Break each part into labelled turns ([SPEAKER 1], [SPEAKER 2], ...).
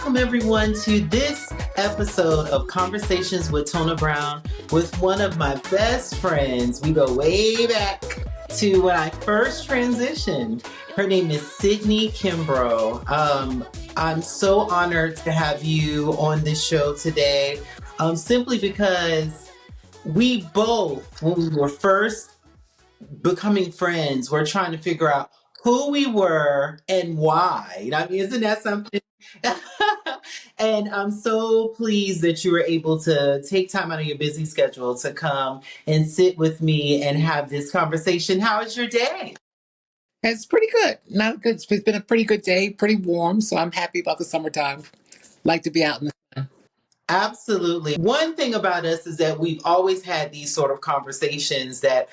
[SPEAKER 1] Welcome everyone to this episode of Conversations with Tona Brown with one of my best friends. We go way back to when I first transitioned. Her name is Cydne Kimbrough. I'm so honored to have you on this show today, simply because we both, when we were first becoming friends, were trying to figure out who we were and why. I mean, isn't that something? And I'm so pleased that you were able to take time out of your busy schedule to come and sit with me and have this conversation. How is your day?
[SPEAKER 2] It's pretty good. Not good. It's been a pretty good day, pretty warm, so I'm happy about the summertime. Like to be out in the sun.
[SPEAKER 1] Absolutely. One thing about us is that we've always had these sort of conversations that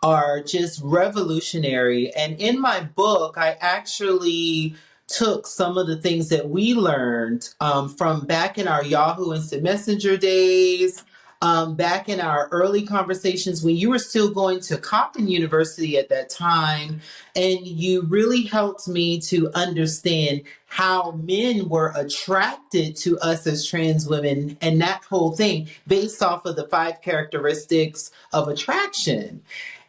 [SPEAKER 1] are just revolutionary. And in my book, I actually took some of the things that we learned from back in our Yahoo Instant Messenger days, back in our early conversations when you were still going to Coppin University at that time. And you really helped me to understand how men were attracted to us as trans women and that whole thing based off of the 5 characteristics of attraction.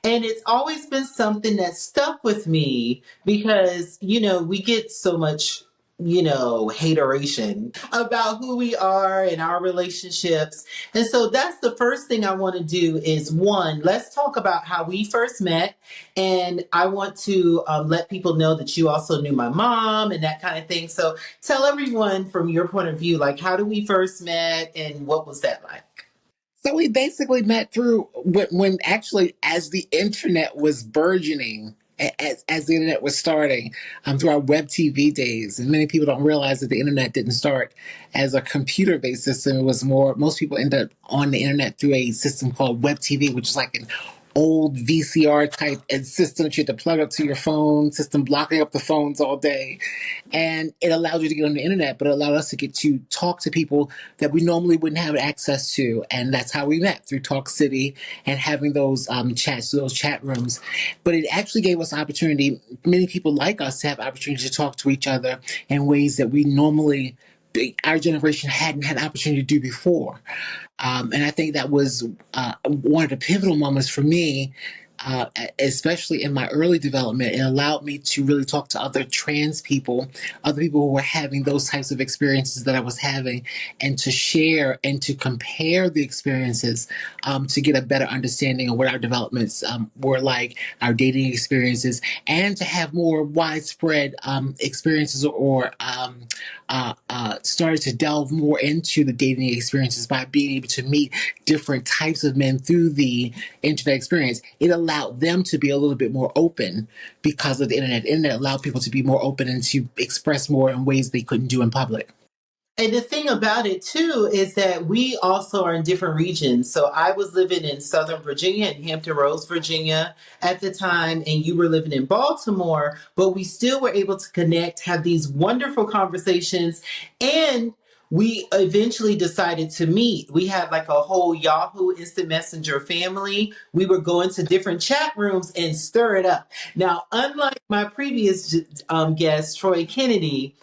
[SPEAKER 1] And it's always been something that stuck with me because, we get so much, hateration about who we are and our relationships. And so that's the first thing I want to do is one, let's talk about how we first met. And I want to let people know that you also knew my mom and that kind of thing. So tell everyone from your point of view, like, how did we first met and what was that like?
[SPEAKER 2] So we basically met through when actually as the internet was burgeoning, as the internet was starting, through our web TV days. And many people don't realize that the internet didn't start as a computer-based system. It was most people end up on the internet through a system called web TV, which is like an old VCR type system that you had to plug up to your phone system, blocking up the phones all day. And it allowed you to get on the internet, but it allowed us to get to talk to people that we normally wouldn't have access to. And that's how we met, through Talk City and having those chats, those chat rooms. But it actually gave us opportunity, many people like us, to have opportunity to talk to each other in ways that we normally, our generation hadn't had opportunity to do before. And I think that was one of the pivotal moments for me, especially in my early development. It allowed me to really talk to other trans people, other people who were having those types of experiences that I was having, and to share and to compare the experiences, to get a better understanding of what our developments were like, our dating experiences, and to have more widespread experiences or started to delve more into the dating experiences by being able to meet different types of men through the internet experience. It allowed them to be a little bit more open because of the internet. The internet allowed people to be more open and to express more in ways they couldn't do in public.
[SPEAKER 1] And the thing about it too is that we also are in different regions. So I was living in Southern Virginia, in Hampton Roads, Virginia at the time, and you were living in Baltimore, but we still were able to connect, have these wonderful conversations, and we eventually decided to meet. We had like a whole Yahoo Instant Messenger family. We were going to different chat rooms and stir it up. Now, unlike my previous guest, Troy Kennedy,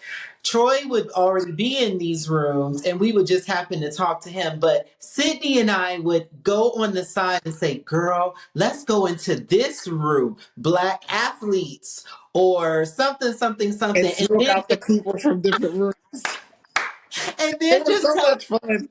[SPEAKER 1] Troy would already be in these rooms and we would just happen to talk to him. But Cydne and I would go on the side and say, girl, let's go into this room, Black athletes or something, something, something.
[SPEAKER 2] And smoke out the people from different rooms.
[SPEAKER 1] And
[SPEAKER 2] It
[SPEAKER 1] then
[SPEAKER 2] was so much fun.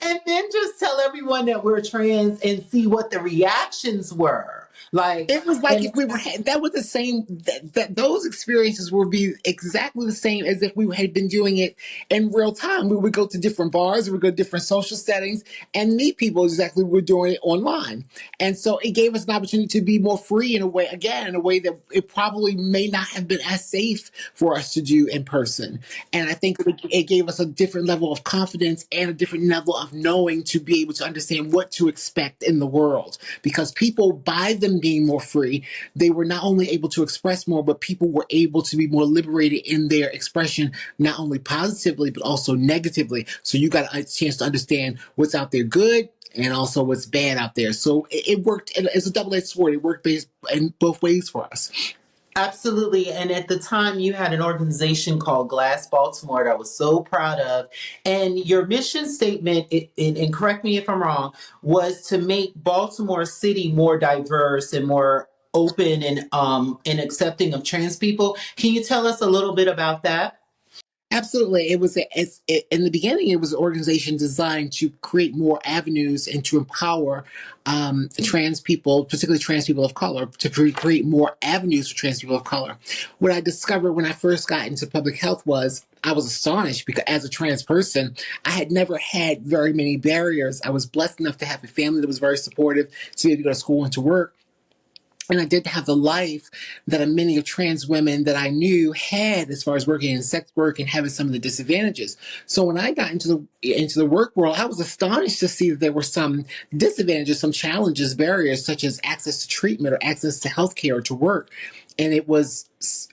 [SPEAKER 1] And then just tell everyone that we're trans and see what the reactions were. Like,
[SPEAKER 2] it was like if we were, that was the same, that those experiences would be exactly the same as if we had been doing it in real time. We would go to different bars, we would go to different social settings and meet people exactly we were doing it online. And so it gave us an opportunity to be more free in a way, again, in a way that it probably may not have been as safe for us to do in person. And I think it gave us a different level of confidence and a different level of knowing to be able to understand what to expect in the world. Because people, by them being more free, they were not only able to express more, but people were able to be more liberated in their expression, not only positively, but also negatively. So you got a chance to understand what's out there good and also what's bad out there. So it worked. It's a double-edged sword. It worked in both ways for us.
[SPEAKER 1] Absolutely. And at the time, you had an organization called Glass Baltimore that I was so proud of. And your mission statement, and correct me if I'm wrong, was to make Baltimore City more diverse and more open and accepting of trans people. Can you tell us a little bit about that?
[SPEAKER 2] Absolutely. In the beginning, it was an organization designed to create more avenues and to empower trans people, particularly trans people of color, to create more avenues for trans people of color. What I discovered when I first got into public health was I was astonished because as a trans person, I had never had very many barriers. I was blessed enough to have a family that was very supportive, to be able to go to school and to work. And I didn't have the life that many of trans women that I knew had, as far as working in sex work and having some of the disadvantages. So when I got into the work world, I was astonished to see that there were some disadvantages, some challenges, barriers such as access to treatment or access to healthcare or to work. And it was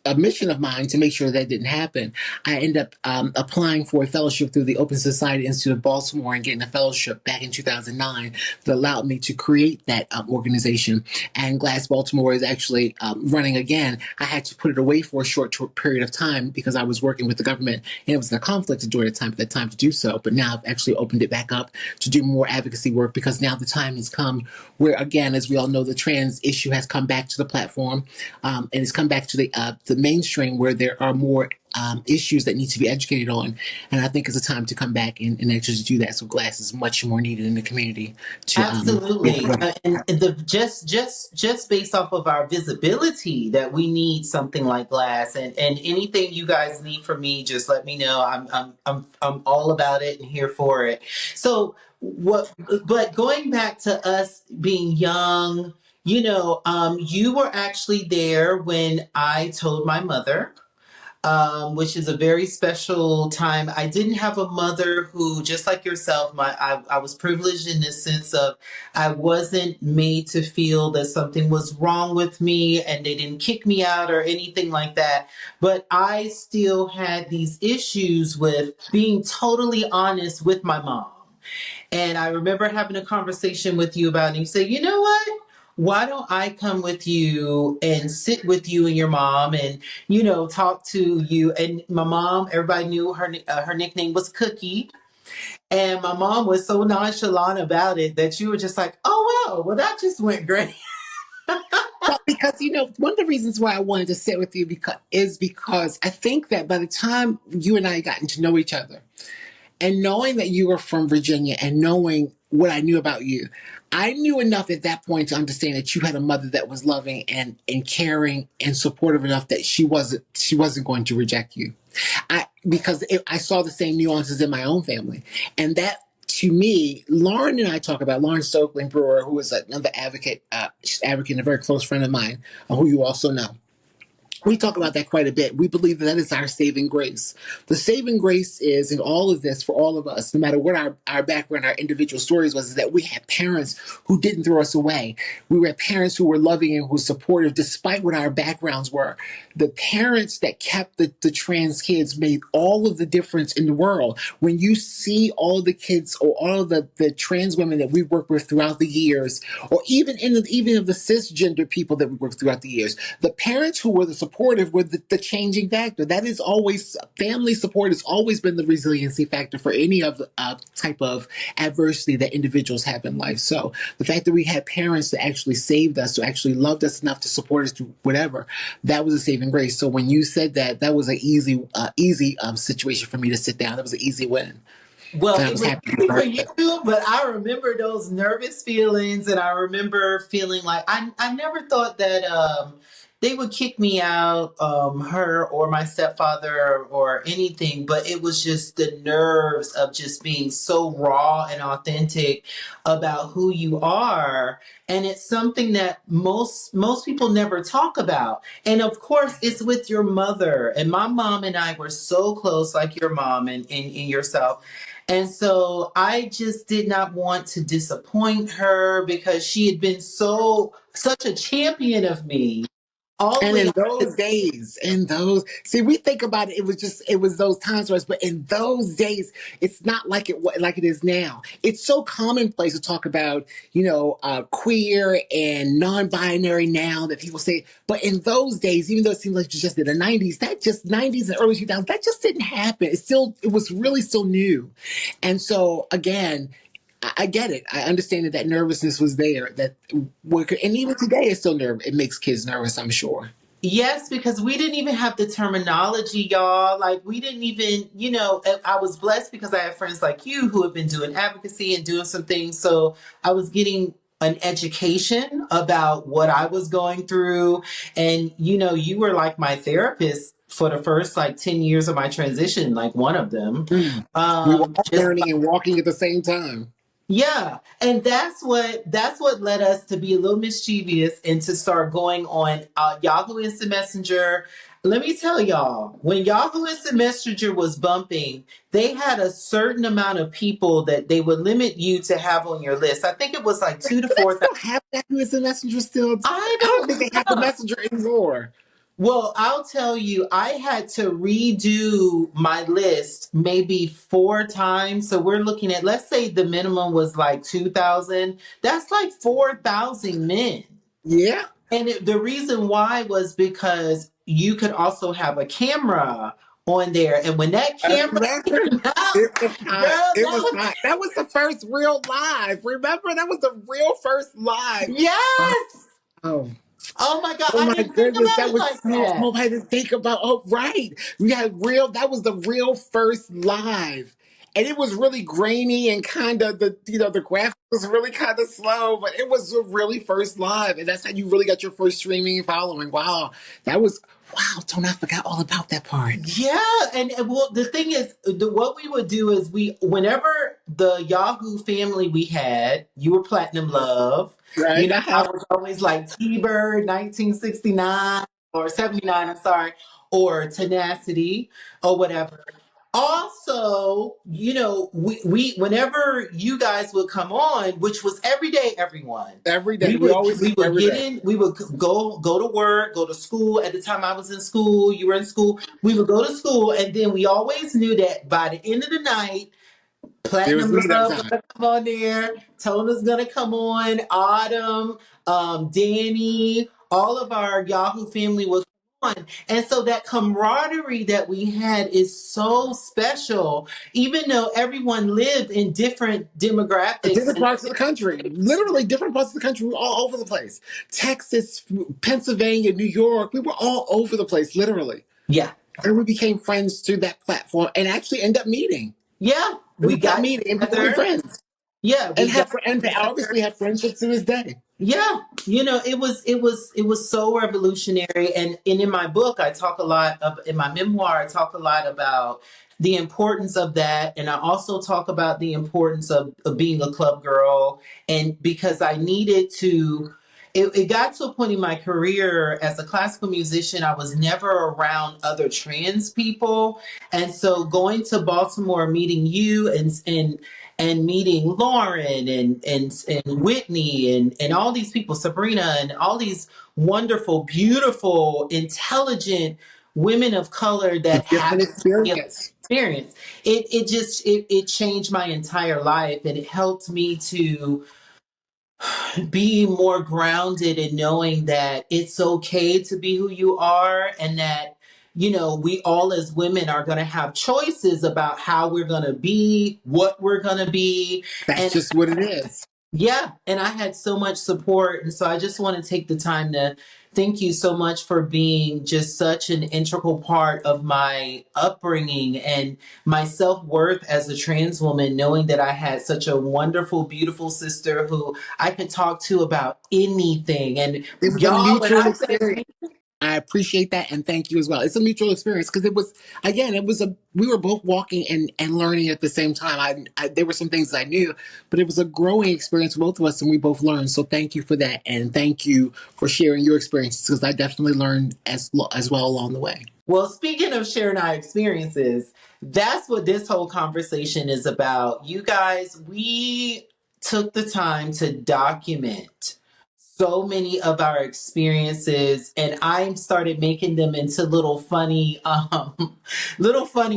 [SPEAKER 2] a mission of mine to make sure that didn't happen. I ended up applying for a fellowship through the Open Society Institute of Baltimore and getting a fellowship back in 2009 that allowed me to create that organization. And Glass Baltimore is actually running again. I had to put it away for a short period of time because I was working with the government and it was in a conflict during that time to do so. But now I've actually opened it back up to do more advocacy work because now the time has come where, again, as we all know, the trans issue has come back to the platform, and it's come back to the mainstream where there are more issues that need to be educated on. And I think it's a time to come back and actually do that. So Glass is much more needed in the community to
[SPEAKER 1] Absolutely. And the just based off of our visibility that we need something like Glass, and anything you guys need from me, just let me know. I'm all about it and here for it. So what but going back to us being young, you were actually there when I told my mother, which is a very special time. I didn't have a mother who, just like yourself, I was privileged in the sense of I wasn't made to feel that something was wrong with me and they didn't kick me out or anything like that. But I still had these issues with being totally honest with my mom. And I remember having a conversation with you about it. And you say, you know what? Why don't I come with you and sit with you and your mom and, talk to you? And my mom, everybody knew her nickname was Cookie. And my mom was so nonchalant about it that you were just like, oh, well, that just went great.
[SPEAKER 2] Well, because one of the reasons why I wanted to sit with you because I think that by the time you and I gotten to know each other, and knowing that you were from Virginia and knowing what I knew about you, I knew enough at that point to understand that you had a mother that was loving and caring and supportive enough that she wasn't going to reject you. I saw the same nuances in my own family, and that to me, Lauren and I talk about Lauren Stokely Brewer, who is another advocate, she's an advocate and a very close friend of mine, who you also know. We talk about that quite a bit. We believe that is our saving grace. The saving grace is in all of this for all of us, no matter what our background, our individual stories was, is that we had parents who didn't throw us away. We had parents who were loving and who were supportive despite what our backgrounds were. The parents that kept the trans kids made all of the difference in the world. When you see all the kids or all of the trans women that we worked with throughout the years, or even of the cisgender people that we worked throughout the years, the parents who were the supportive were the changing factor. That is always, family support has always been the resiliency factor for any of the type of adversity that individuals have in life. So the fact that we had parents that actually saved us, who actually loved us enough to support us through whatever, that was a saving grace. So when you said that, that was an easy situation for me to sit down. That was an easy win.
[SPEAKER 1] Well,
[SPEAKER 2] And I
[SPEAKER 1] it
[SPEAKER 2] was
[SPEAKER 1] was
[SPEAKER 2] happy to be
[SPEAKER 1] easy for
[SPEAKER 2] part of
[SPEAKER 1] you,
[SPEAKER 2] it.
[SPEAKER 1] but I remember those nervous feelings, and I remember feeling like I never thought that they would kick me out, her or my stepfather or anything, but it was just the nerves of just being so raw and authentic about who you are. And it's something that most people never talk about. And of course, it's with your mother. And my mom and I were so close, like your mom and yourself. And so I just did not want to disappoint her because she had been such a champion of me all the
[SPEAKER 2] And
[SPEAKER 1] way
[SPEAKER 2] in
[SPEAKER 1] up to,
[SPEAKER 2] those days, in those, see, we think about it, it was those times for us, but in those days, it's not like it is now. It's so commonplace to talk about, queer and non-binary now that people say, but in those days, even though it seems like it's just in the 90s, that just 90s and early 2000s, that just didn't happen. It was really still new. And so again, I get it. I understand that nervousness was there. And even today, it's still nerve. It makes kids nervous. I'm sure.
[SPEAKER 1] yes, because we didn't even have the terminology, y'all. Like, we didn't even, I was blessed because I have friends like you who have been doing advocacy and doing some things. So I was getting an education about what I was going through. And, you were like my therapist for the first like 10 years of my transition, like one of them.
[SPEAKER 2] Mm. We were all
[SPEAKER 1] Just
[SPEAKER 2] learning and walking at the same time.
[SPEAKER 1] yeah, and that's what led us to be a little mischievous and to start going on Yahoo Instant Messenger. Let me tell y'all, when Yahoo Instant Messenger was bumping, they had a certain amount of people that they would limit you to have on your list. I think it was like two to
[SPEAKER 2] Do they
[SPEAKER 1] four thousand.
[SPEAKER 2] still have that as a messenger still?
[SPEAKER 1] I
[SPEAKER 2] I don't think
[SPEAKER 1] don't
[SPEAKER 2] they have the
[SPEAKER 1] know.
[SPEAKER 2] messenger anymore.
[SPEAKER 1] Well, I'll tell you, I had to redo my list maybe 4 times. So we're looking at, let's say the minimum was like 2,000. That's like 4,000 men.
[SPEAKER 2] Yeah.
[SPEAKER 1] And the reason why was because you could also have a camera on there. And when that
[SPEAKER 2] I
[SPEAKER 1] camera
[SPEAKER 2] remember.
[SPEAKER 1] came out,
[SPEAKER 2] It was
[SPEAKER 1] girl,
[SPEAKER 2] hot. It
[SPEAKER 1] that
[SPEAKER 2] was
[SPEAKER 1] was,
[SPEAKER 2] hot. That was the first real live. Remember? That was the real first live.
[SPEAKER 1] yes.
[SPEAKER 2] Oh.
[SPEAKER 1] Oh my God.
[SPEAKER 2] Oh
[SPEAKER 1] I
[SPEAKER 2] my
[SPEAKER 1] didn't think
[SPEAKER 2] goodness,
[SPEAKER 1] about
[SPEAKER 2] that
[SPEAKER 1] it
[SPEAKER 2] was
[SPEAKER 1] like
[SPEAKER 2] so.
[SPEAKER 1] that.
[SPEAKER 2] Oh, I had to think about. Oh, right, that was the real first live, and it was really grainy and kind of the graphics was really kind of slow, but it was the really first live, and that's how you really got your first streaming following. Wow, that was wow. Don't I forgot all about that part.
[SPEAKER 1] Yeah, well, the thing is, what we would do is whenever the Yahoo family we had, you were Platinum Love,
[SPEAKER 2] Right, I
[SPEAKER 1] I
[SPEAKER 2] have
[SPEAKER 1] was always like T-Bird, 1969 or 79, I'm sorry, or Tenacity or whatever. Also, we whenever you guys would come on, which was every day, everyone,
[SPEAKER 2] every day.
[SPEAKER 1] we
[SPEAKER 2] We
[SPEAKER 1] would
[SPEAKER 2] always
[SPEAKER 1] we would
[SPEAKER 2] every
[SPEAKER 1] get
[SPEAKER 2] day.
[SPEAKER 1] in, we would go to work, go to school. At the time I was in school, you were in school. We would go to school, and then we always knew that by the end of the night,
[SPEAKER 2] There was
[SPEAKER 1] Platinum
[SPEAKER 2] meetup
[SPEAKER 1] Love
[SPEAKER 2] time.
[SPEAKER 1] gonna come on there. Tona's gonna come on. Autumn, Danny, all of our Yahoo family was on. And so that camaraderie that we had is so special, even though everyone lived in different demographics
[SPEAKER 2] Different
[SPEAKER 1] and
[SPEAKER 2] parts of the country, literally different parts of the country. We were all over the place. Texas, Pennsylvania, New York. We were all over the place, literally.
[SPEAKER 1] yeah.
[SPEAKER 2] And we became friends through that platform and actually end up meeting.
[SPEAKER 1] Yeah,
[SPEAKER 2] We
[SPEAKER 1] we
[SPEAKER 2] ended up
[SPEAKER 1] got
[SPEAKER 2] meeting and becoming
[SPEAKER 1] together.
[SPEAKER 2] friends.
[SPEAKER 1] Yeah,
[SPEAKER 2] And
[SPEAKER 1] we got
[SPEAKER 2] obviously
[SPEAKER 1] together.
[SPEAKER 2] have friendships to this day.
[SPEAKER 1] Yeah, it was so revolutionary, and in my book, I talk a lot of in my memoir, I talk a lot about the importance of that, and I also talk about the importance of being a club girl, and because I needed to. It got to a point in my career as a classical musician, I was never around other trans people. And so going to Baltimore, meeting you and meeting Lauren and Whitney and all these people, Sabrina, and all these wonderful, beautiful, intelligent women of color that
[SPEAKER 2] Different
[SPEAKER 1] have
[SPEAKER 2] experience.
[SPEAKER 1] experience. It changed my entire life, and it helped me to be more grounded in knowing that it's okay to be who you are, and that we all as women are going to have choices about how we're going to be, what we're going to be.
[SPEAKER 2] That's
[SPEAKER 1] And
[SPEAKER 2] just what it is.
[SPEAKER 1] yeah, and I had so much support. And so I just want to take the time to thank you so much for being just such an integral part of my upbringing and my self worth as a trans woman, knowing that I had such a wonderful, beautiful sister who I could talk to about anything. And
[SPEAKER 2] It was a
[SPEAKER 1] y'all, when
[SPEAKER 2] mutual
[SPEAKER 1] I say,
[SPEAKER 2] experience. I appreciate that and thank you as well. It's a mutual experience because it was again, we were both walking and learning at the same time. There were some things I knew, but it was a growing experience for both of us, and we both learned. So thank you for that, and thank you for sharing your experiences because I definitely learned as well along the way.
[SPEAKER 1] well, speaking of sharing our experiences, that's what this whole conversation is about. You guys, we took the time to document so many of our experiences, and I started making them into little funny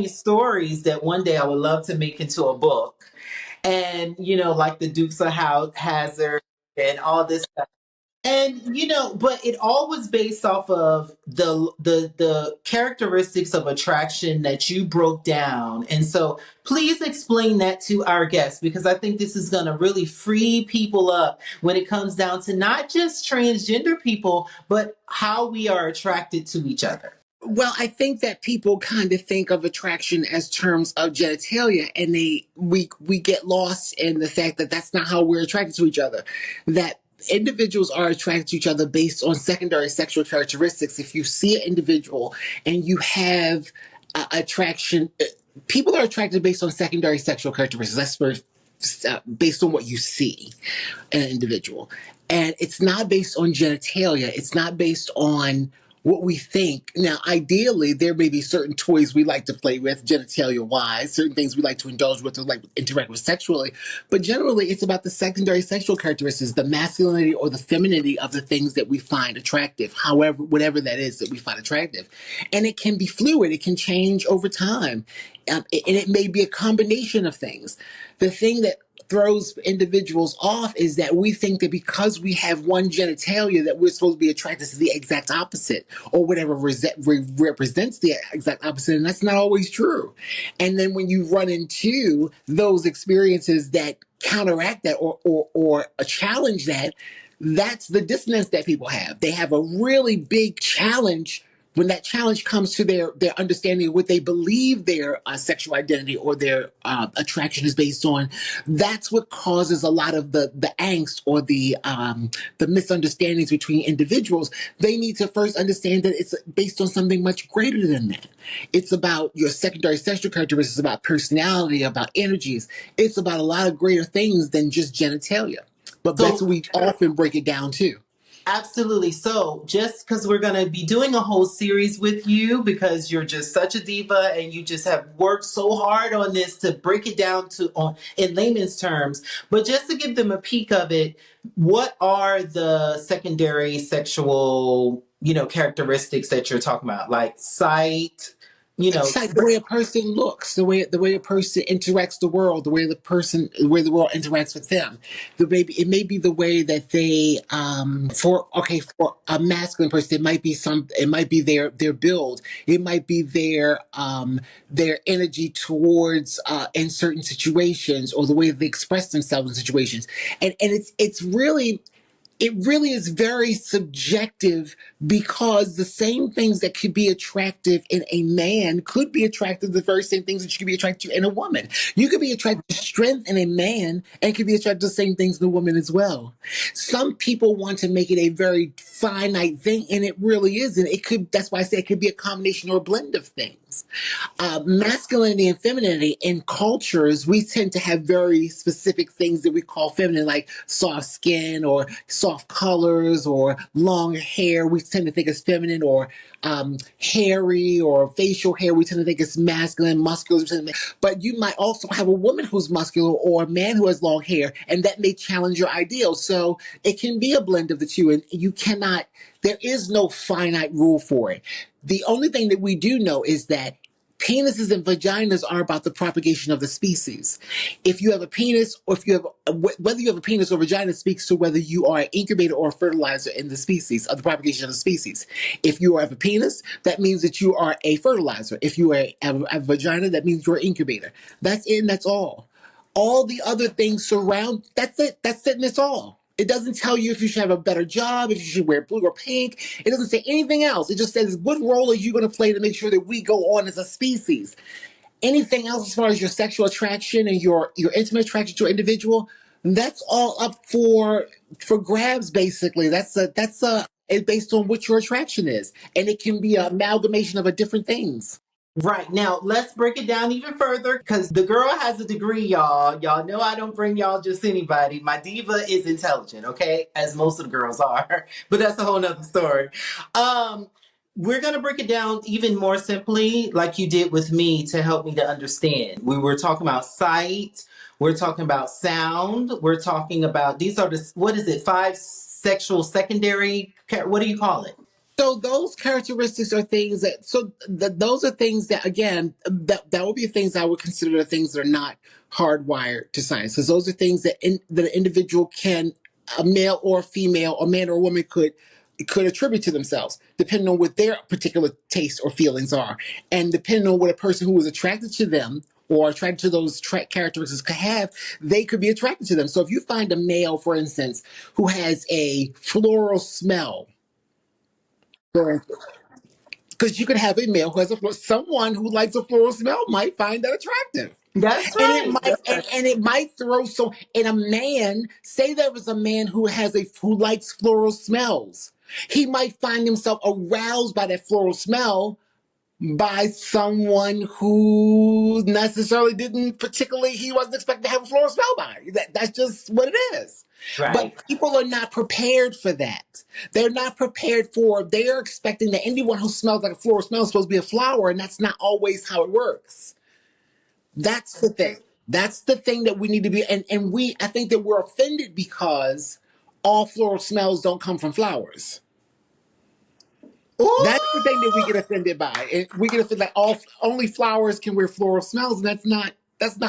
[SPEAKER 1] stories that one day I would love to make into a book. And like the Dukes of Hazard and all this. And but it all was based off of the characteristics of attraction that you broke down. And so please explain that to our guests, because I think this is going to really free people up when it comes down to not just transgender people, but how we are attracted to each other.
[SPEAKER 2] Well, I think that people kind of think of attraction as terms of genitalia, and we get lost in the fact that that's not how we're attracted to each other. That individuals are attracted to each other based on secondary sexual characteristics. If you see an individual and you have attraction, people are attracted based on secondary sexual characteristics. That's where based on what you see in an individual. And it's not based on genitalia. It's not based on what we think. Now, ideally, there may be certain toys we like to play with, genitalia wise, certain things we like to indulge with or like interact with sexually. But generally, it's about the secondary sexual characteristics, the masculinity or the femininity of the things that we find attractive, however, whatever that is that we find attractive. And it can be fluid, it can change over time. And it may be a combination of things. The thing that throws individuals off is that we think that because we have one genitalia that we're supposed to be attracted to the exact opposite or whatever represents the exact opposite, and that's not always true. And then when you run into those experiences that counteract that or challenge that, that's the dissonance that people have. They have a really big challenge when that challenge comes to their understanding of what they believe their sexual identity or their attraction is based on. That's what causes a lot of the angst or the misunderstandings between individuals. They need to first understand that it's based on something much greater than that. It's about your secondary sexual characteristics, about personality, about energies. It's about a lot of greater things than just genitalia. But that's
[SPEAKER 1] So
[SPEAKER 2] what we often break it down to.
[SPEAKER 1] absolutely. So, just because we're going to be doing a whole series with you because you're just such a diva and you just have worked so hard on this to break it down to on in layman's terms, but just to give them a peek of it, what are the secondary sexual, characteristics that you're talking about? Like sight, you know,
[SPEAKER 2] It's like the way a person looks, the way a person interacts the world, the way the world interacts with them. It may be the way that they for a masculine person it might be their build, it might be their energy towards in certain situations or the way they express themselves in situations, and it really is very subjective because the same things that could be attractive in a man could be attractive the very same things that you could be attracted to in a woman. You could be attracted to strength in a man and could be attracted to the same things in a woman as well. Some people want to make it a very finite thing, and it really isn't. That's why I say it could be a combination or a blend of things. Masculinity and femininity in cultures, we tend to have very specific things that we call feminine, like soft skin or soft colors or long hair. We tend to think as feminine, or hairy or facial hair. We tend to think as masculine, muscular. But you might also have a woman who's muscular or a man who has long hair, and that may challenge your ideal. So it can be a blend of the two, and there is no finite rule for it. The only thing that we do know is that penises and vaginas are about the propagation of the species. If you have a penis, or whether you have a penis or vagina speaks to whether you are an incubator or a fertilizer in the species, of the propagation of the species. If you have a penis, that means that you are a fertilizer. If you have a vagina, that means you're an incubator. That's it and that's all. All the other things surround, that's it and that's all. It doesn't tell you if you should have a better job, if you should wear blue or pink. It doesn't say anything else. It just says, what role are you going to play to make sure that we go on as a species? Anything else as far as your sexual attraction and your intimate attraction to an individual, that's all up for grabs, basically. It's based on what your attraction is. And it can be an amalgamation of different things.
[SPEAKER 1] right. Now, let's break it down even further because the girl has a degree, y'all. Y'all know I don't bring y'all just anybody. My diva is intelligent, okay? As most of the girls are. But that's a whole nother story. Um, we're going to break it down even more simply, like you did with me, to help me to understand. We were talking about sight. We're talking about sound. We're talking about, these are what is it, five sexual secondary, what do you call it?
[SPEAKER 2] So those characteristics are things that those are things that again that would be things I would consider the things that are not hardwired to science, because those are things that that an individual can, a male or a female, a man or a woman could attribute to themselves depending on what their particular tastes or feelings are, and depending on what a person who is attracted to them or attracted to those characteristics could have, they could be attracted to them. So if you find a male, for instance, who has a floral smell, because you could have a male who has someone who likes a floral smell might find that attractive,
[SPEAKER 1] That's
[SPEAKER 2] and it
[SPEAKER 1] right.
[SPEAKER 2] might and it might throw so. And a man, say there was a man who likes floral smells, he might find himself aroused by that floral smell by someone who necessarily didn't particularly, he wasn't expecting to have a floral smell by. That's just what it is. But
[SPEAKER 1] Right.
[SPEAKER 2] people are not prepared for that. They're not prepared for, they're expecting that anyone who smells like a floral smell is supposed to be a flower, and that's not always how it works. That's the thing. That's the thing that we need to be, and I think that we're offended because all floral smells don't come from flowers. That's the thing that we
[SPEAKER 1] Ooh!
[SPEAKER 2] get offended by. And we get offended like only flowers can wear floral smells, and that's not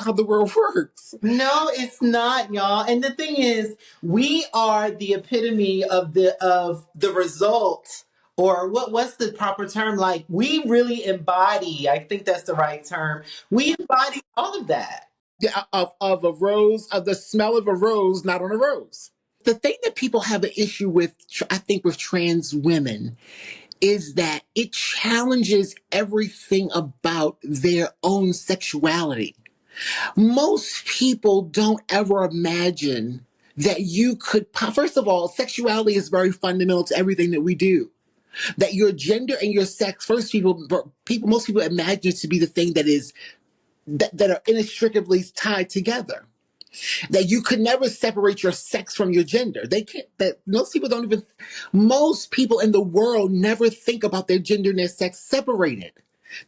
[SPEAKER 2] how the world works.
[SPEAKER 1] No, it's not, y'all. And the thing is, we are the epitome of the result, or what's the proper term? Like we really embody, I think that's the right term. We embody all of that.
[SPEAKER 2] Yeah, of a rose, of the smell of a rose, not on a rose. The thing that people have an issue with, I think, with trans women is that it challenges everything about their own sexuality. Most people don't ever imagine that you could, first of all, sexuality is very fundamental to everything that we do. That your gender and your sex, first most people imagine it to be the thing that are inextricably tied together. That you could never separate your sex from your gender. They can't, that most people in the world never think about their gender and their sex separated.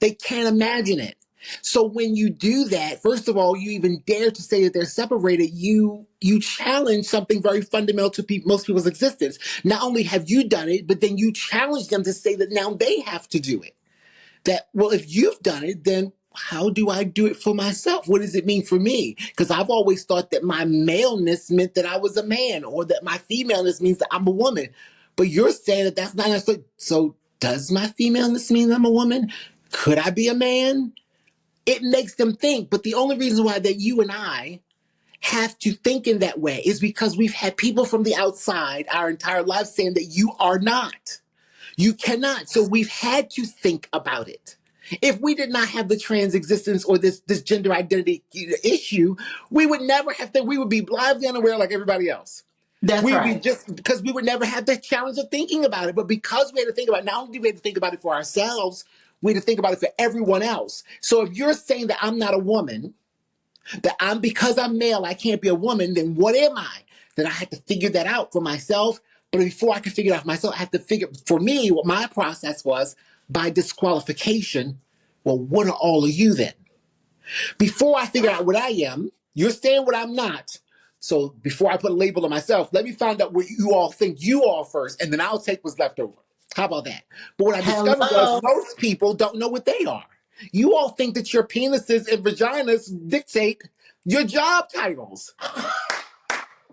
[SPEAKER 2] They can't imagine it. So when you do that, first of all, you even dare to say that they're separated, you challenge something very fundamental to most people's existence. Not only have you done it, but then you challenge them to say that now they have to do it. That, well, if you've done it, then how do I do it for myself? What does it mean for me? Because I've always thought that my maleness meant that I was a man, or that my femaleness means that I'm a woman. But you're saying that that's not necessarily. So does my femaleness mean I'm a woman? Could I be a man? It makes them think. But the only reason why that you and I have to think in that way is because we've had people from the outside our entire lives saying that you are not. You cannot. So we've had to think about it. If we did not have the trans existence or this gender identity issue, we would never have to, we would be blithely unaware like everybody else.
[SPEAKER 1] That's
[SPEAKER 2] We would be
[SPEAKER 1] right.
[SPEAKER 2] just, because we would never have the challenge of thinking about it. But because we had to think about it, not only did we have to think about it for ourselves, we had to think about it for everyone else. So if you're saying that I'm not a woman, that because I'm male, I can't be a woman, then what am I? Then I had to figure that out for myself. But before I could figure it out for myself, I had to figure, for me, what my process was by disqualification. Well, what are all of you then? Before I figure out what I am, you're saying what I'm not. So before I put a label on myself, let me find out what you all think you are first, and then I'll take what's left over. How about that? But what I discovered was
[SPEAKER 1] Hello.
[SPEAKER 2] most people don't know what they are. You all think that your penises and vaginas dictate your job titles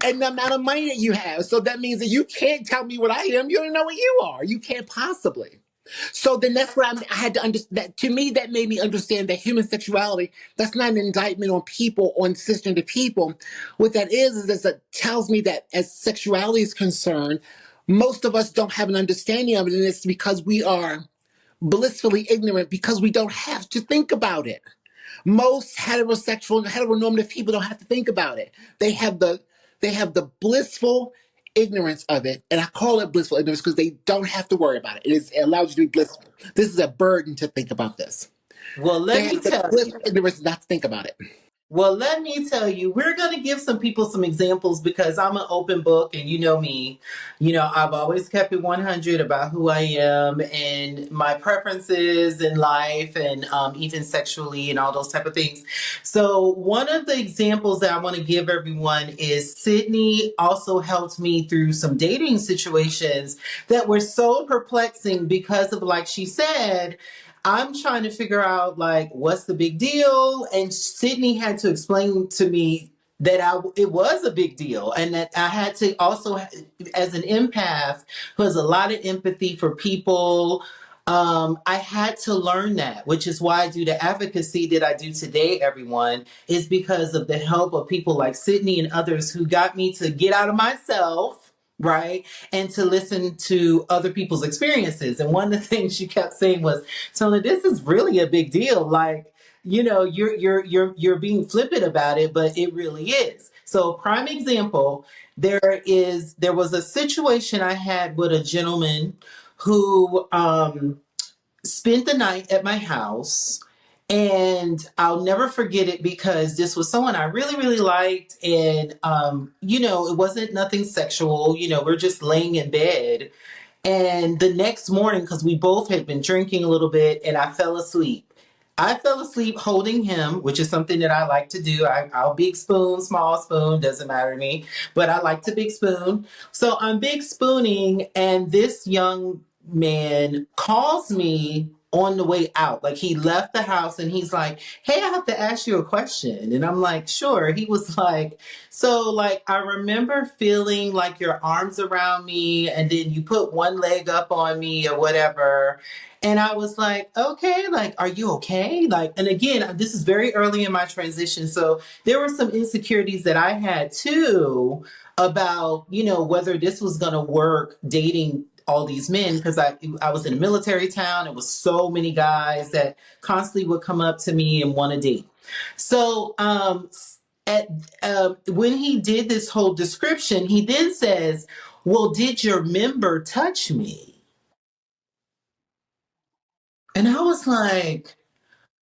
[SPEAKER 2] and the amount of money that you have. So that means that you can't tell me what I am. You don't know what you are. You can't possibly. So then that's what I had to understand. That, to me, that made me understand that human sexuality, that's not an indictment on people, on cisgender people. What that is it tells me that as sexuality is concerned, most of us don't have an understanding of it. And it's because we are blissfully ignorant, because we don't have to think about it. Most heterosexual and heteronormative people don't have to think about it. They have the blissful ignorance of it, and I call it blissful ignorance because they don't have to worry about it. It allows you to be blissful. This is a burden to think about this.
[SPEAKER 1] Well, let
[SPEAKER 2] They
[SPEAKER 1] me
[SPEAKER 2] have the
[SPEAKER 1] tell you.
[SPEAKER 2] blissful ignorance not to think about it.
[SPEAKER 1] Well, let me tell you, we're going to give some people some examples because I'm an open book and you know me. I've always kept it 100 about who I am and my preferences in life and even sexually and all those type of things. So, one of the examples that I want to give everyone is Sydney also helped me through some dating situations that were so perplexing because of, like she said, I'm trying to figure out like what's the big deal, and Sydney had to explain to me that it was a big deal, and that I had to also, as an empath who has a lot of empathy for people. I had to learn that, which is why I do the advocacy that I do today, everyone, is because of the help of people like Sydney and others who got me to get out of myself, right? And to listen to other people's experiences. And one of the things she kept saying was, Tona, this is really a big deal. Like, you're being flippant about it, but it really is. So, prime example, there was a situation I had with a gentleman who spent the night at my house. And I'll never forget it because this was someone I really, really liked. And, it wasn't nothing sexual. We're just laying in bed. And the next morning, because we both had been drinking a little bit, and I fell asleep. I fell asleep holding him, which is something that I like to do. I'll big spoon, small spoon, doesn't matter to me, but I like to big spoon. So I'm big spooning, and this young man calls me on the way out. Like he left the house and he's like, "Hey, I have to ask you a question." And I'm like, "Sure." He was like, "So, like, I remember feeling like your arms around me, and then you put one leg up on me or whatever." And I was like, "Okay, like, are you okay?" Like, and again, this is very early in my transition. So there were some insecurities that I had too about, whether this was going to work dating all these men, because I was in a military town. It was so many guys that constantly would come up to me and want to date. So at when he did this whole description, he then says, "Well, did your member touch me?" And I was like,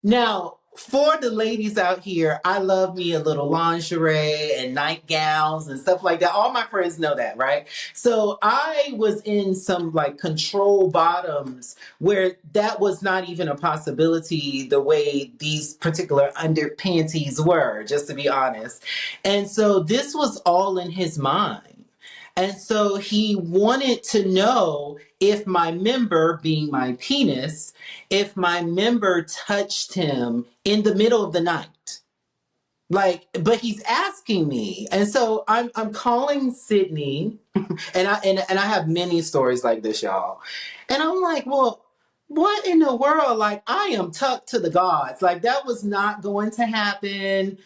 [SPEAKER 1] now, for the ladies out here, I love me a little lingerie and nightgowns and stuff like that. All my friends know that, right? So I was in some like control bottoms where that was not even a possibility the way these particular under panties were, just to be honest. And so this was all in his mind. And so he wanted to know if my member, being my penis, if my member touched him in the middle of the night. Like, but he's asking me. And so I'm calling Sydney, and I have many stories like this, y'all. And I'm like, well, what in the world? Like, I am tucked to the gods. Like, that was not going to happen,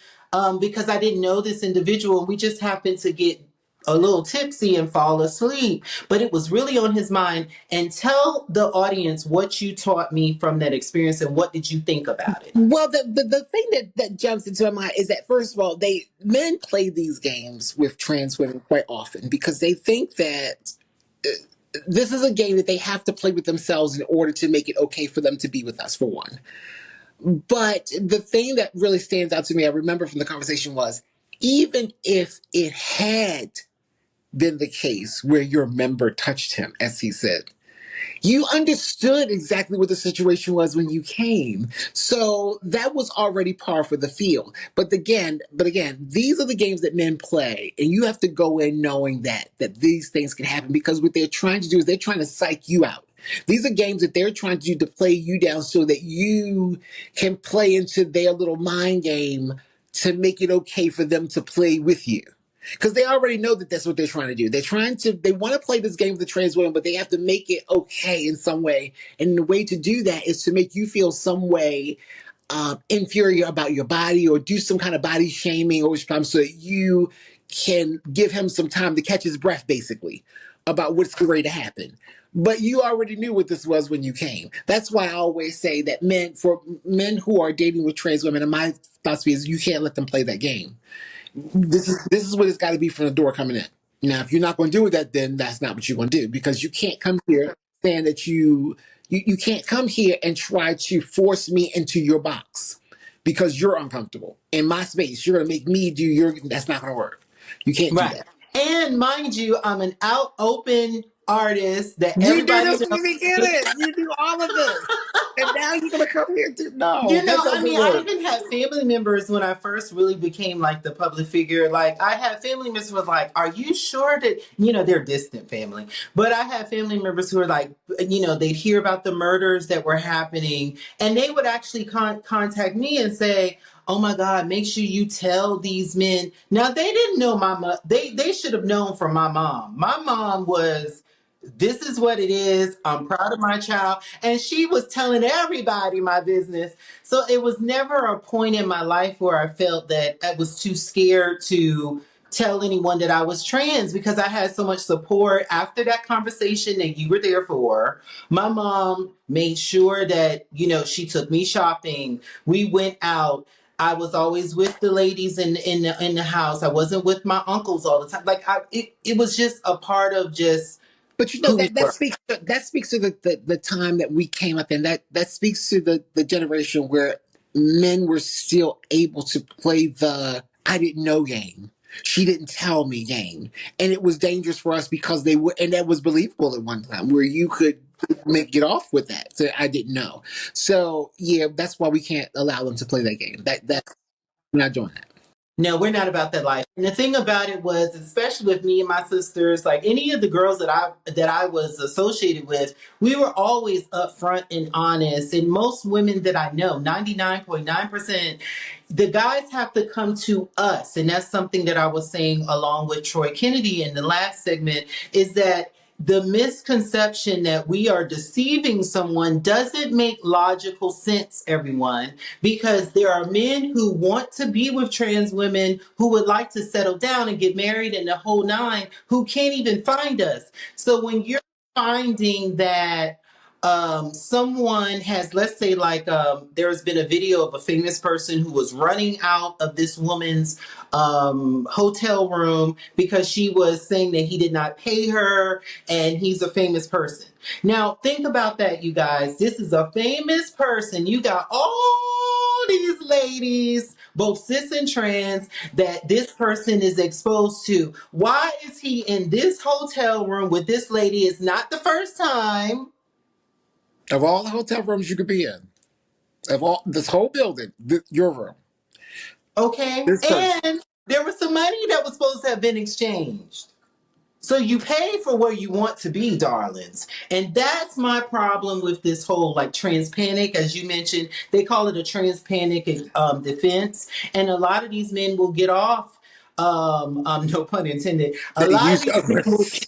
[SPEAKER 1] because I didn't know this individual. We just happened to get a little tipsy and fall asleep, but it was really on his mind. And tell the audience what you taught me from that experience and what did you think about it?
[SPEAKER 2] Well, the thing that jumps into my mind is that, first of all, men play these games with trans women quite often because they think that this is a game that they have to play with themselves in order to make it okay for them to be with us, for one. But the thing that really stands out to me, I remember from the conversation, was even if it had been the case where your member touched him, as he said, you understood exactly what the situation was when you came. So that was already par for the field. But again, these are the games that men play. And you have to go in knowing that these things can happen, because what they're trying to do is they're trying to psych you out. These are games that they're trying to do to play you down so that you can play into their little mind game to make it okay for them to play with you, because they already know that that's what they're trying to do. They want to play this game with the trans women, but they have to make it okay in some way. And the way to do that is to make you feel some way inferior about your body, or do some kind of body shaming over time, so that you can give him some time to catch his breath, basically, about what's going to happen. But you already knew what this was when you came. That's why I always say that for men who are dating with trans women, and my philosophy is you can't let them play that game. This is what it's got to be from the door coming in. Now, if you're not going to do that, then that's not what you're going to do, because you can't come here saying that you can't come here and try to force me into your box, because you're uncomfortable in my space. You're gonna make me do your. That's not gonna work. You can't do
[SPEAKER 1] Right.
[SPEAKER 2] that.
[SPEAKER 1] And mind you, I'm an out open artist that
[SPEAKER 2] You do
[SPEAKER 1] everybody
[SPEAKER 2] this from the
[SPEAKER 1] knows.
[SPEAKER 2] beginning. You do all of this, and now you're gonna come here to no.
[SPEAKER 1] You know,
[SPEAKER 2] That
[SPEAKER 1] I
[SPEAKER 2] doesn't
[SPEAKER 1] mean, I
[SPEAKER 2] work.
[SPEAKER 1] even had family members when I first really became like the public figure. Like, I had family members who was like, "Are you sure that they're distant family?" But I had family members who were like, they'd hear about the murders that were happening, and they would actually contact me and say, "Oh my God, make sure you tell these men." Now they didn't know my mom. They should have known from my mom. My mom was, this is what it is. I'm proud of my child. And she was telling everybody my business. So it was never a point in my life where I felt that I was too scared to tell anyone that I was trans, because I had so much support after that conversation that you were there for. My mom made sure that, she took me shopping. We went out. I was always with the ladies in the house. I wasn't with my uncles all the time. Like, it was just a part of just
[SPEAKER 2] But you know
[SPEAKER 1] who we
[SPEAKER 2] that
[SPEAKER 1] were.
[SPEAKER 2] that speaks to the time that we came up in. That speaks to the generation where men were still able to play the I didn't know game. She didn't tell me game, and it was dangerous for us because they were, and that was believable at one time where you could get off with that. So I didn't know. So yeah, that's why we can't allow them to play that game. That's we're not doing that.
[SPEAKER 1] No, we're not about that life. And the thing about it was, especially with me and my sisters, like any of the girls that I was associated with, we were always upfront and honest. And most women that I know, 99.9%, the guys have to come to us. And that's something that I was saying along with Troy Kennedy in the last segment, is that the misconception that we are deceiving someone doesn't make logical sense, everyone, because there are men who want to be with trans women, who would like to settle down and get married and the whole nine, who can't even find us. So when you're finding that someone has, let's say, like, there's been a video of a famous person who was running out of this woman's hotel room because she was saying that he did not pay her, and he's a famous person. Now, think about that, you guys. This is a famous person. You got all these ladies, both cis and trans, that this person is exposed to. Why is he in this hotel room with this lady? It's not the first time.
[SPEAKER 2] Of all the hotel rooms you could be in, of all this whole building, your room,
[SPEAKER 1] Okay.
[SPEAKER 2] this person.
[SPEAKER 1] And there was some money that was supposed to have been exchanged. So you pay for where you want to be, darlings. And that's my problem with this whole like trans panic, as you mentioned. They call it a trans panic defense. And a lot of these men will get off, no pun intended. A
[SPEAKER 2] They
[SPEAKER 1] lot of
[SPEAKER 2] used
[SPEAKER 1] these men will,
[SPEAKER 2] to.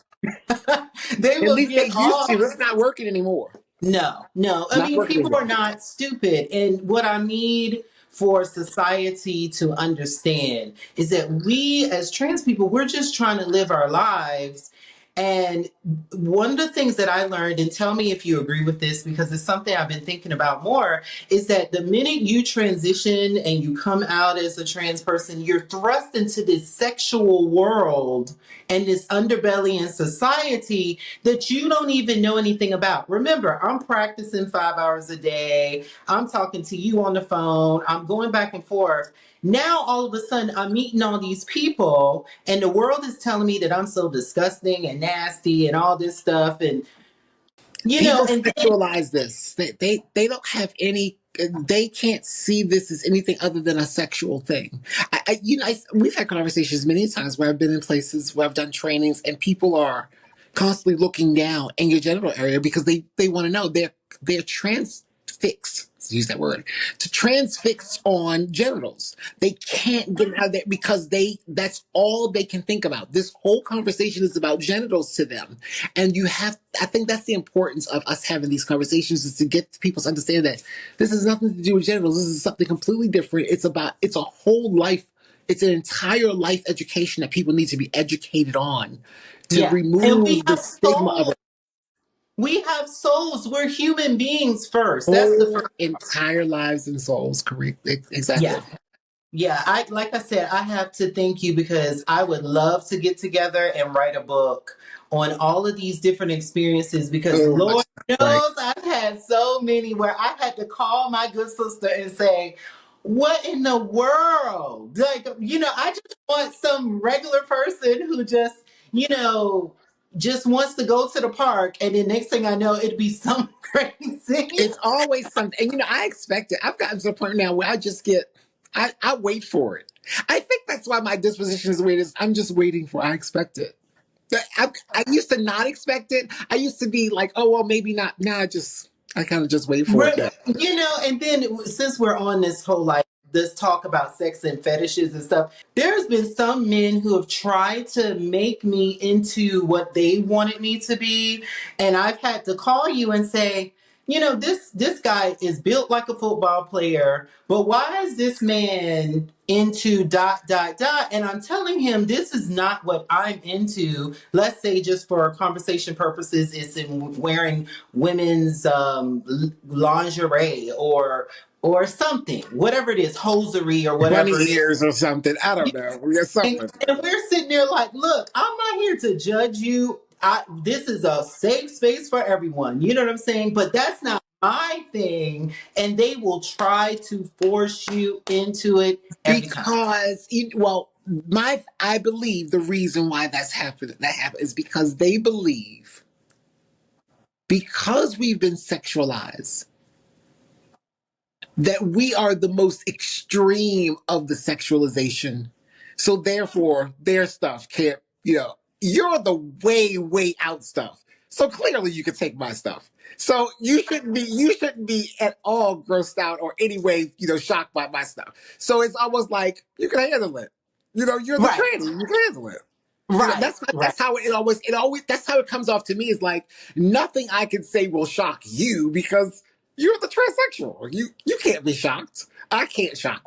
[SPEAKER 1] they
[SPEAKER 2] At
[SPEAKER 1] will
[SPEAKER 2] least they
[SPEAKER 1] get
[SPEAKER 2] used
[SPEAKER 1] off.
[SPEAKER 2] to. It's not working anymore.
[SPEAKER 1] No, no. I
[SPEAKER 2] Not
[SPEAKER 1] mean,
[SPEAKER 2] working
[SPEAKER 1] people
[SPEAKER 2] anymore.
[SPEAKER 1] are not stupid. And what I need for society to understand is that we, as trans people, we're just trying to live our lives. And one of the things that I learned, and tell me if you agree with this, because it's something I've been thinking about more, is that the minute you transition and you come out as a trans person, you're thrust into this sexual world and this underbelly in society that you don't even know anything about. Remember, I'm practicing 5 hours a day. I'm talking to you on the phone. I'm going back and forth. Now, all of a sudden, I'm meeting all these people, and the world is telling me that I'm so disgusting and nasty and all this stuff. And,
[SPEAKER 2] People
[SPEAKER 1] and then,
[SPEAKER 2] sexualize this. They don't have any. They can't see this as anything other than a sexual thing. We've had conversations many times where I've been in places where I've done trainings, and people are constantly looking down in your genital area because they want to know they're transfixed. Let's use that word to transfix on genitals. They can't get out of there because that's all they can think about. This whole conversation is about genitals to them. And I think that's the importance of us having these conversations, is to get people to understand that this has nothing to do with genitals. This is something completely different. It's a whole life, it's an entire life education that people need to be educated on to
[SPEAKER 1] yeah. And we
[SPEAKER 2] remove the
[SPEAKER 1] have
[SPEAKER 2] stigma of
[SPEAKER 1] souls.
[SPEAKER 2] a
[SPEAKER 1] We have souls. We're human beings first. That's the
[SPEAKER 2] whole
[SPEAKER 1] first.
[SPEAKER 2] entire lives and souls. Correct.
[SPEAKER 1] Yeah.
[SPEAKER 2] Exactly.
[SPEAKER 1] Yeah, like I said, I have to thank you, because I would love to get together and write a book on all of these different experiences, because
[SPEAKER 2] So much.
[SPEAKER 1] Lord
[SPEAKER 2] Right.
[SPEAKER 1] knows I've had so many where I had to call my good sister and say, What in the world? Like, I just want some regular person who just, you know, just wants to go to the park, and then next thing I know, it'd be something crazy.
[SPEAKER 2] It's always something. And I expect it. I've gotten to the point now where I wait for it. I think that's why my disposition is the way it is. I'm just waiting for I expect it. I used to not expect it. I used to be like, oh, well, maybe not. Now I kind of just wait for it
[SPEAKER 1] Right.
[SPEAKER 2] now.
[SPEAKER 1] And then since we're on this whole like this talk about sex and fetishes and stuff, there's been some men who have tried to make me into what they wanted me to be, and I've had to call you and say, this guy is built like a football player, but why is this man into dot dot dot? And I'm telling him this is not what I'm into. Let's say just for conversation purposes, it's in wearing women's lingerie or something, whatever it is, hosiery or
[SPEAKER 2] Bunny
[SPEAKER 1] whatever it is.
[SPEAKER 2] ears or something. I don't know. We got
[SPEAKER 1] And,
[SPEAKER 2] something.
[SPEAKER 1] and we're sitting there like, look, I'm not here to judge you. This is a safe space for everyone. You know what I'm saying? But that's not my thing. And they will try to force you into it every time.
[SPEAKER 2] Because, I believe the reason why that happened is because they believe because we've been sexualized that we are the most extreme of the sexualization. So therefore, their stuff can't, you're the way, way out stuff. So clearly you can take my stuff. So you shouldn't be at all grossed out or any way, shocked by my stuff. So it's almost like you can handle it. You're the
[SPEAKER 1] Right,
[SPEAKER 2] tranny, you can handle it.
[SPEAKER 1] right, right.
[SPEAKER 2] That's how it always that's how it comes off to me is like nothing I can say will shock you because you're the transsexual. You can't be shocked. I can't shock.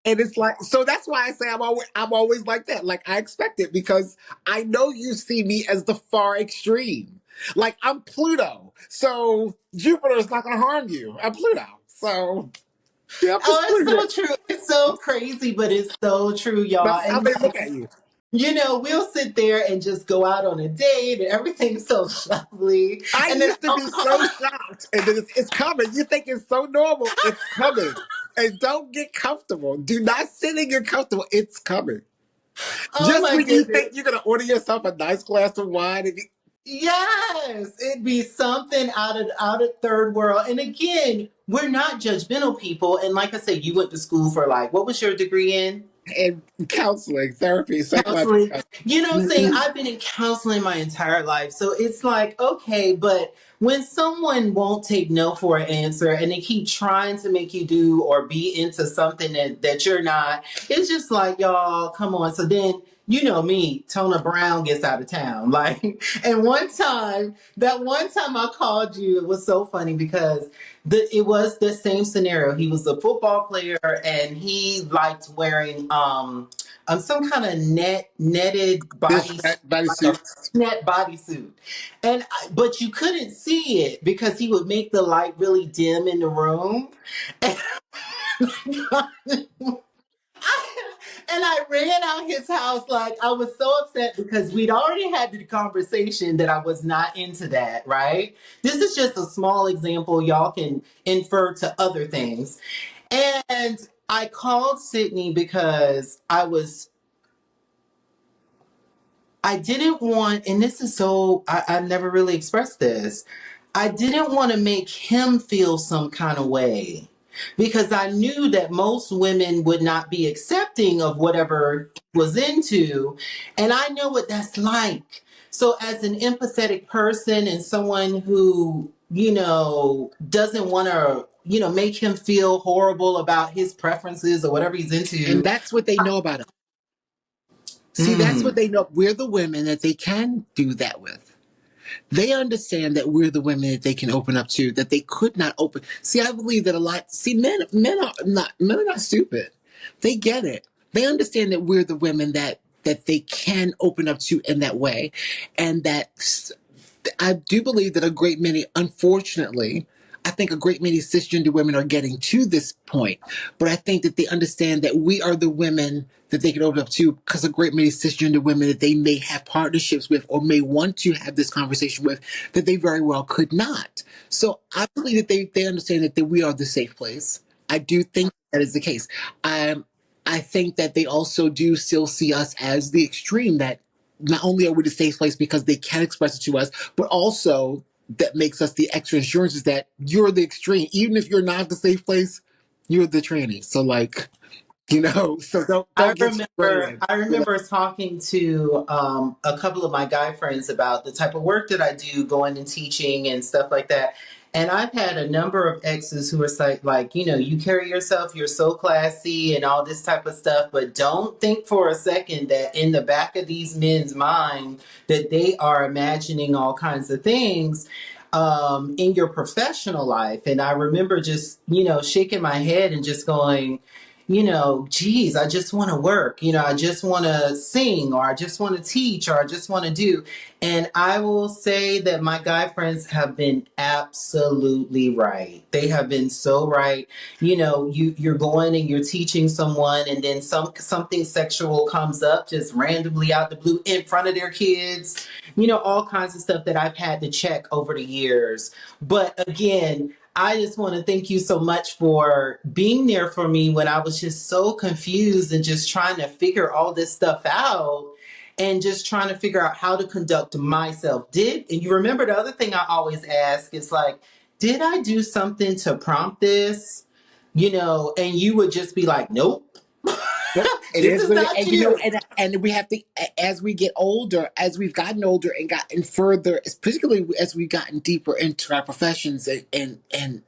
[SPEAKER 2] And it's like so that's why I say I'm always like that. Like I expect it because I know you see me as the far extreme. Like I'm Pluto. So Jupiter is not gonna harm you. I'm Pluto. So yeah, I'm just
[SPEAKER 1] Oh, it's
[SPEAKER 2] Pluto.
[SPEAKER 1] so true. It's so crazy, but it's so true, y'all.
[SPEAKER 2] That's how
[SPEAKER 1] And
[SPEAKER 2] they look
[SPEAKER 1] like,
[SPEAKER 2] at you.
[SPEAKER 1] we'll sit there and just go out on a date and everything's so lovely.
[SPEAKER 2] I
[SPEAKER 1] And then
[SPEAKER 2] used to
[SPEAKER 1] I'll
[SPEAKER 2] be so
[SPEAKER 1] call,
[SPEAKER 2] shocked, and then it's coming. You think it's so normal. It's coming. And don't get comfortable. Do not sit and get comfortable. It's coming.
[SPEAKER 1] oh
[SPEAKER 2] Just
[SPEAKER 1] my
[SPEAKER 2] when you
[SPEAKER 1] goodness.
[SPEAKER 2] think you're going to order yourself a nice glass of wine,
[SPEAKER 1] Yes, it'd be something out of third world. And again, we're not judgmental people. And like I said, you went to school for like, what was your degree in?
[SPEAKER 2] and counseling, therapy, psychological
[SPEAKER 1] Counseling.
[SPEAKER 2] counseling.
[SPEAKER 1] You know what I'm saying?
[SPEAKER 2] Mhm.
[SPEAKER 1] I've been in counseling my entire life. So it's like, okay, but when someone won't take no for an answer and they keep trying to make you do or be into something that you're not, it's just like, y'all, come on. So then, you know me, Tona Brown gets out of town. Like, and that one time I called you, it was so funny because it was the same scenario. He was a football player and he liked wearing some kind of netted
[SPEAKER 2] This
[SPEAKER 1] bodysuit, like a
[SPEAKER 2] bodysuit.
[SPEAKER 1] net bodysuit, but you couldn't see it because he would make the light really dim in the room. And I ran out his house like I was so upset because we'd already had the conversation that I was not into that, right? This is just a small example. Y'all can infer to other things. And I called Sydney because I didn't want, and this is so, I never really expressed this. I didn't want to make him feel some kind of way because I knew that most women would not be accepting of whatever he was into. And I know what that's like. So, as an empathetic person and someone who, doesn't want to, make him feel horrible about his preferences or whatever he's
[SPEAKER 2] And
[SPEAKER 1] into.
[SPEAKER 2] that's what they know about us. See, that's what
[SPEAKER 1] Mm,
[SPEAKER 2] they know. We're the women that they can do that with. They understand that we're the women that they can open up to, that they could not open. See, I believe that a lot. See, men are not stupid. They get it. They understand that we're the women that they can open up to in that way, and that I do believe that a great many, unfortunately, I think a great many cisgender women are getting to this point. But I think that they understand that we are the women that they can open up to because a great many cisgender women that they may have partnerships with or may want to have this conversation with that they very well could not. So I believe that they understand that we are the safe place. I do think. That is the case. I think that they also do still see us as the extreme, that not only are we the safe place because they can express it to us, but also that makes us the extra insurance is that you're the extreme. Even if you're not the safe place, you're the tranny. So like, so don't get frustrated.
[SPEAKER 1] I remember talking to a couple of my guy friends about the type of work that I do, going and teaching and stuff like that. And I've had a number of exes who are like, you carry yourself, you're so classy and all this type of stuff, but don't think for a second that in the back of these men's mind that they are imagining all kinds of things in your professional life. And I remember just, shaking my head and just going, geez, I just want to work, I just want to sing, or I just want to teach, or I just want to do. And I will say that my guy friends have been absolutely right. They have been so right. You're going and you're teaching someone, and then something sexual comes up just randomly out the blue in front of their kids, all kinds of stuff that I've had to check over the years. But again, I just want to thank you so much for being there for me when I was just so confused and just trying to figure all this stuff out and just trying to figure out how to conduct myself. And you remember the other thing I always ask is like, did I do something to prompt this? And you would just be like, nope.
[SPEAKER 2] It
[SPEAKER 1] This
[SPEAKER 2] is
[SPEAKER 1] is
[SPEAKER 2] what
[SPEAKER 1] not
[SPEAKER 2] and
[SPEAKER 1] you.
[SPEAKER 2] and we have to, as we get older, as we've gotten older and gotten further, particularly as we've gotten deeper into our professions and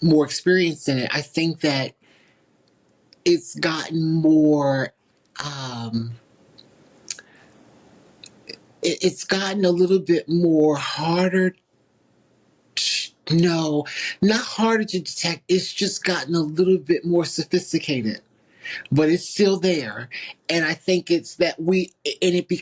[SPEAKER 2] more experienced in it. I think that it's gotten more. It's gotten a little bit more harder. No, not harder to detect. It's just gotten a little bit more sophisticated, but it's still there. And I think it's that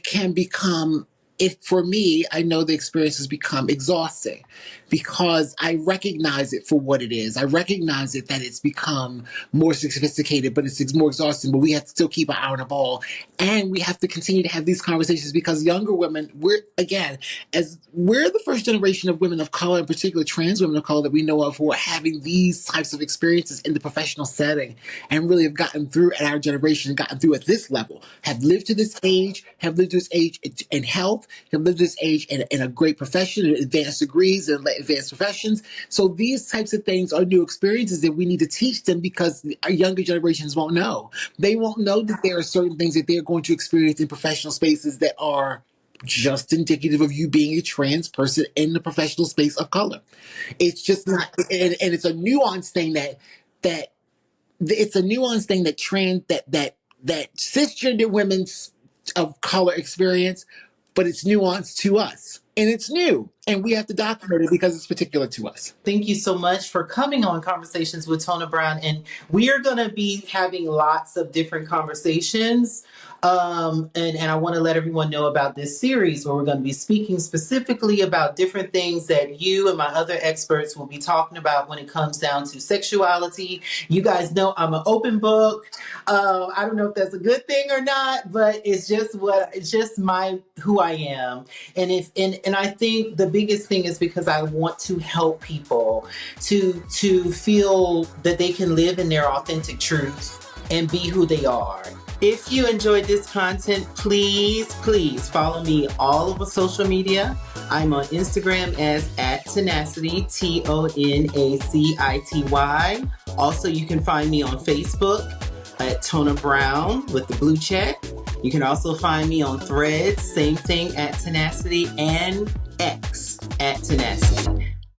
[SPEAKER 2] can become, it for me, I know the experience has become exhausting because I recognize it for what it is. I recognize it that it's become more sophisticated, but it's more exhausting. But we have to still keep our eye on the ball, and we have to continue to have these conversations because younger women, we're the first generation of women of color, in particular trans women of color that we know of, who are having these types of experiences in the professional setting and really have gotten through at our generation, gotten through at this level, have lived to this age, in health, have lived to this age in a great profession, in advanced degrees and advanced professions. So these types of things are new experiences that we need to teach them because our younger generations won't know. They won't know that there are certain things that they're going to experience in professional spaces that are just indicative of you being a trans person in the professional space of color. It's just not, and it's a nuanced thing that it's a nuanced thing that cisgender women's of color experience, but it's nuanced to us. And it's new. And we have to document it because it's particular to us.
[SPEAKER 1] Thank you so much for coming on Conversations with Tona Brown. And we are going to be having lots of different conversations. And I want to let everyone know about this series where we're going to be speaking specifically about different things that you and my other experts will be talking about when it comes down to sexuality. You guys know I'm an open book. I don't know if that's a good thing or not, but it's just who I am. And I think the biggest thing is because I want to help people to feel that they can live in their authentic truth and be who they are. If you enjoyed this content, please follow me all over social media. I'm on Instagram as @Tenacity, TONACITY. Also, you can find me on Facebook at Tona Brown with the blue check. You can also find me on Threads, same thing @Tenacity, and X @Tenacity.